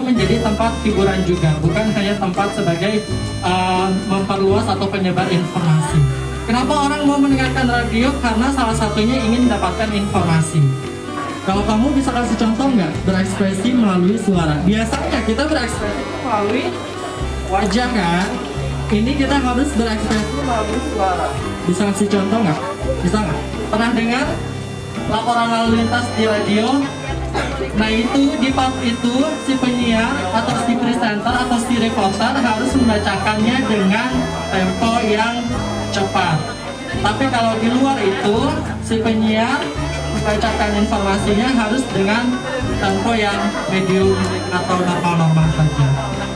menjadi tempat hiburan juga, bukan hanya tempat sebagai memperluas atau penyebar informasi. Kenapa orang mau mendengarkan radio? Karena salah satunya ingin mendapatkan informasi. Kalau kamu bisa kasih contoh nggak berekspresi melalui suara? Biasanya kita berekspresi melalui wajah kan? Ini kita harus berekspresi melalui suara. Bisa kasih contoh nggak? Bisa nggak? Pernah dengar laporan lalu lintas di radio? Nah itu di part itu si penyiar atau si presenter atau si reporter harus membacakannya dengan tempo yang cepat. Tapi kalau di luar itu si penyiar membacakan informasinya harus dengan tempo yang medium atau normal-normal saja.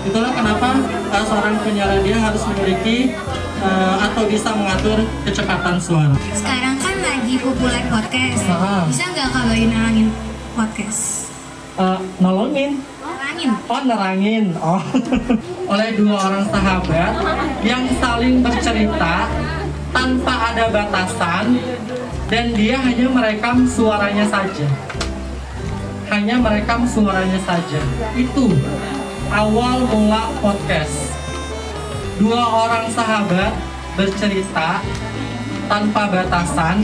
Itulah kenapa seorang penyiar radio harus memiliki atau bisa mengatur kecepatan suara. Sekarang kan lagi populer podcast. Bisa nggak kalau nalangin podcast? Nolongin? Nerangin. Oh, nerangin. Oh. Oleh dua orang sahabat yang saling bercerita tanpa ada batasan dan dia hanya merekam suaranya saja. Hanya merekam suaranya saja. Itu awal mula podcast. Dua orang sahabat bercerita tanpa batasan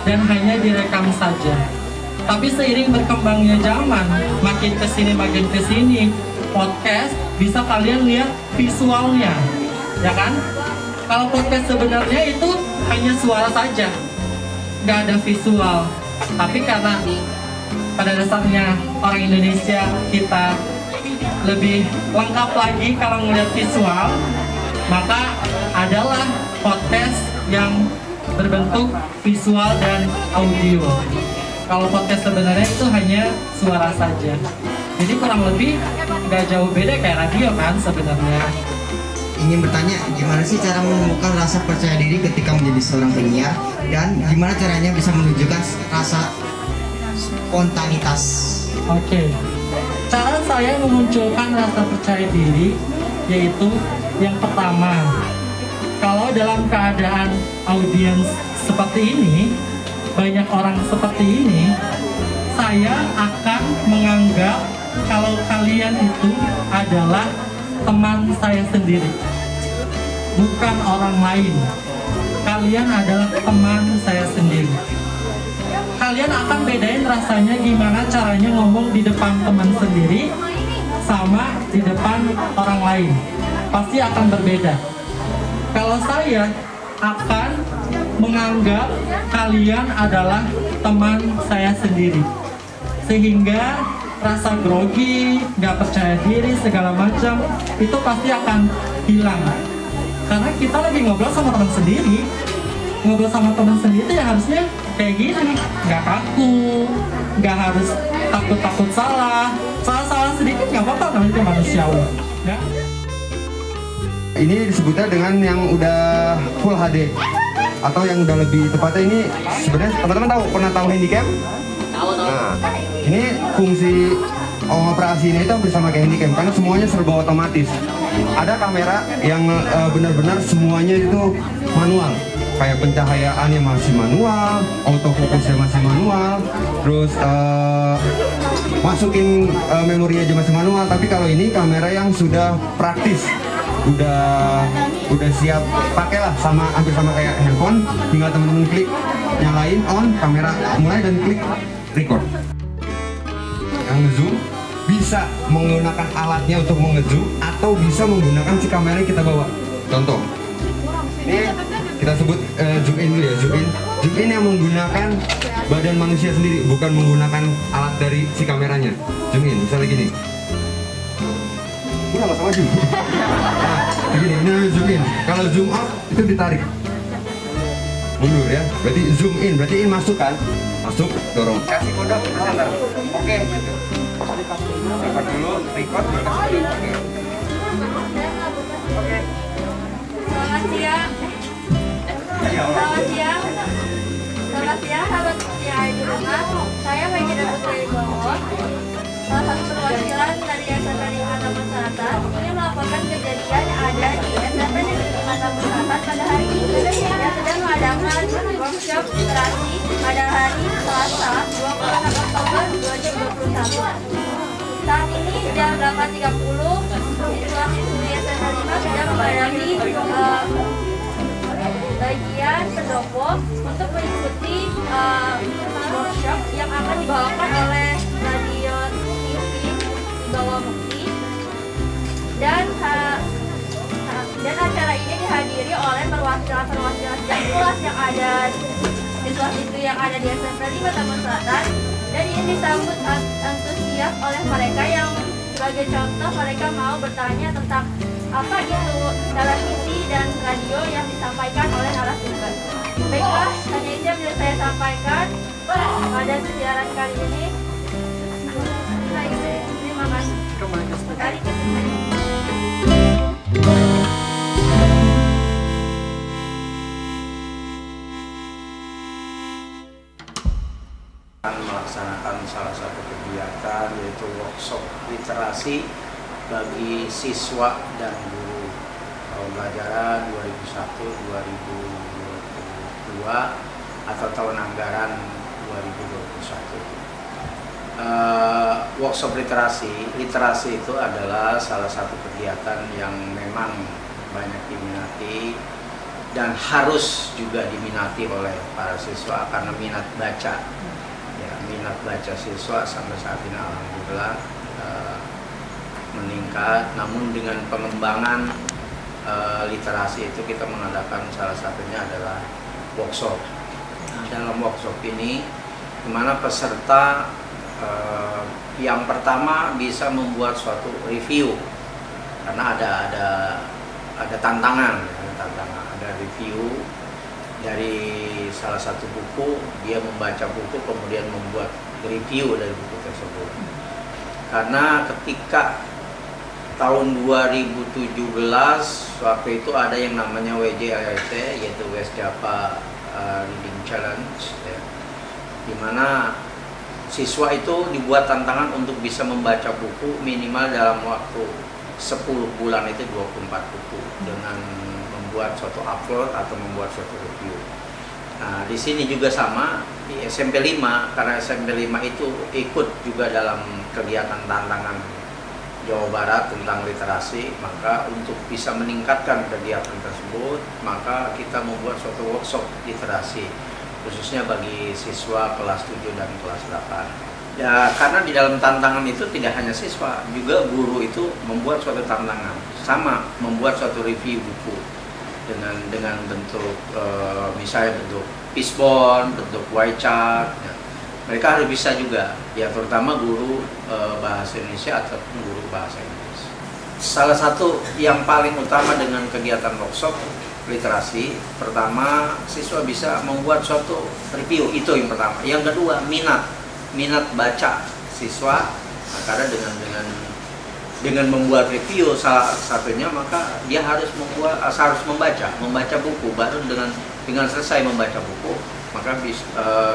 dan hanya direkam saja. Tapi seiring berkembangnya zaman, makin kesini, podcast bisa kalian lihat visualnya, ya kan? Kalau podcast sebenarnya itu hanya suara saja, nggak ada visual. Tapi karena pada dasarnya orang Indonesia kita lebih lengkap lagi kalau melihat visual, maka adalah podcast yang berbentuk visual dan audio. Kalau podcast sebenarnya itu hanya suara saja. Jadi kurang lebih nggak jauh beda kayak radio kan sebenarnya. Ingin bertanya, gimana sih cara menemukan rasa percaya diri ketika menjadi seorang penyiar? Dan gimana caranya bisa menunjukkan rasa spontanitas? Oke. Cara saya memunculkan rasa percaya diri yaitu yang pertama, kalau dalam keadaan audiens seperti ini, banyak orang seperti ini, saya akan menganggap kalau kalian itu adalah teman saya sendiri, bukan orang lain. Kalian adalah teman saya sendiri. Kalian akan bedain rasanya gimana caranya ngomong di depan teman sendiri sama di depan orang lain. Pasti akan berbeda. Kalau saya akan menganggap kalian adalah teman saya sendiri, sehingga rasa grogi, nggak percaya diri, segala macam itu pasti akan hilang. Karena kita lagi ngobrol sama teman sendiri. Ngobrol sama teman sendiri ya harusnya kayak gini, nggak kaku, nggak harus takut salah sedikit nggak apa-apa, namanya itu manusiawi, ya. Ini disebutnya dengan yang udah full HD atau yang udah lebih tepatnya ini sebenarnya teman-teman pernah tahu handycam? Nah, ini fungsi operasinya itu hampir sama kayak handycam karena semuanya serba otomatis. Ada kamera yang benar-benar semuanya itu manual, kayak pencahayaannya masih manual, autofokusnya masih manual, terus masukin memori aja masih manual. Tapi kalau ini kamera yang sudah praktis, udah siap pakai lah, hampir sama kayak handphone, tinggal temen-temen klik nyalain on kamera mulai dan klik record. Yang zoom bisa menggunakan alatnya untuk mengezoom atau bisa menggunakan si kamera yang kita bawa. Contoh, ini kita sebut zoom in dulu ya, zoom in yang menggunakan badan manusia sendiri, bukan menggunakan alat dari si kameranya. Zoom in, misalnya gini. Udah sama zoom. Nah, begini, ini namanya zoom in. Kalau zoom out itu ditarik mundur ya, berarti zoom in, berarti in masuk kan, masuk, dorong, kasih kode ke center, oke, record dulu, record, kasih oke. Selamat siang. Selamat siang, sahabat setia di rumah. Saya Megida Putri Wibowo, salah satu perwakilan dari SMP Negeri Selatan, ingin melaporkan kejadian yang ada di SMP Negeri Selatan pada hari ini yang sedang mengadakan workshop literasi pada hari Selasa 26 Oktober 2021. Saat ini jam 8.30, siswa-siswi SMA 5 sudah memadati bagian pendopo untuk mengikuti workshop yang akan dibawakan oleh Radio TV di bawah Mukti, dan acara ini dihadiri oleh perwakilan-perwakilan kelas yang ada, siswa-siswi yang ada di SMP 5 Taman Selatan, dan ini disambut antusias oleh mereka yang sebagai contoh mereka mau bertanya tentang apa itu televisi dan radio yang disampaikan oleh narasumber. Baiklah, hanya itu yang bisa saya sampaikan pada siaran kali ini. Terima kasih. Kembali ke melaksanakan salah satu kegiatan yaitu workshop literasi bagi siswa dan guru tahun pelajaran 2001-2022 atau tahun anggaran 2021. Workshop literasi itu adalah salah satu kegiatan yang memang banyak diminati dan harus juga diminati oleh para siswa karena minat baca siswa sampai saat ini alhamdulillah meningkat. Namun dengan pengembangan literasi itu kita mengadakan salah satunya adalah workshop. Dalam workshop ini dimana peserta yang pertama bisa membuat suatu review karena ada tantangan, ada review dari salah satu buku, dia membaca buku kemudian membuat review dari buku tersebut. Karena ketika tahun 2017 waktu itu ada yang namanya WJLC, yaitu West Java Reading Challenge ya, dimana siswa itu dibuat tantangan untuk bisa membaca buku minimal dalam waktu 10 bulan itu 24 buku dengan membuat suatu upload atau membuat suatu review. Nah, di sini juga sama di SMP 5 karena SMP 5 itu ikut juga dalam kegiatan tantangan Jawa Barat tentang literasi, maka untuk bisa meningkatkan kegiatan tersebut, maka kita membuat suatu workshop literasi khususnya bagi siswa kelas 7 dan kelas 8. Ya, karena di dalam tantangan itu tidak hanya siswa, juga guru itu membuat suatu tantangan, sama membuat suatu review buku dengan bentuk misalnya bentuk fishbone, bentuk white chart. Ya. Mereka harus bisa juga, ya terutama guru bahasa Indonesia ataupun guru bahasa Inggris. Salah satu yang paling utama dengan kegiatan workshop literasi, pertama siswa bisa membuat suatu review, itu yang pertama. Yang kedua, minat baca siswa. Nah, karena dengan membuat review salah satunya, maka dia harus membaca buku. Baru dengan selesai membaca buku, maka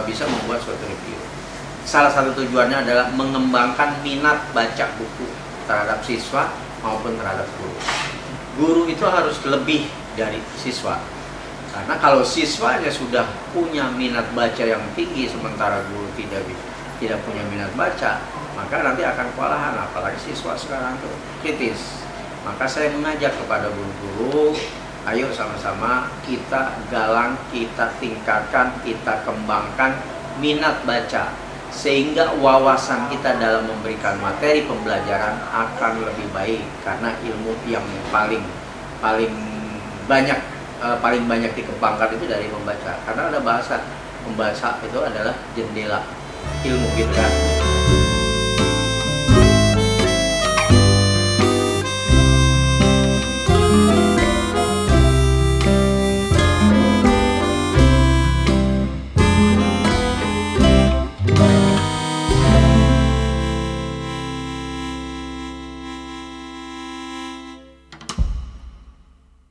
bisa membuat suatu review. Salah satu tujuannya adalah mengembangkan minat baca buku terhadap siswa maupun terhadap guru. Guru itu harus lebih dari siswa, karena kalau siswanya sudah punya minat baca yang tinggi sementara guru tidak punya minat baca, maka nanti akan kewalahan, apalagi siswa sekarang tuh kritis. Maka saya mengajak kepada guru-guru, ayo sama-sama kita galang, kita tingkatkan, kita kembangkan minat baca, sehingga wawasan kita dalam memberikan materi pembelajaran akan lebih baik, karena ilmu yang paling banyak dikembangkan itu dari membaca, karena ada bahasa membaca itu adalah jendela ilmu gitu kan.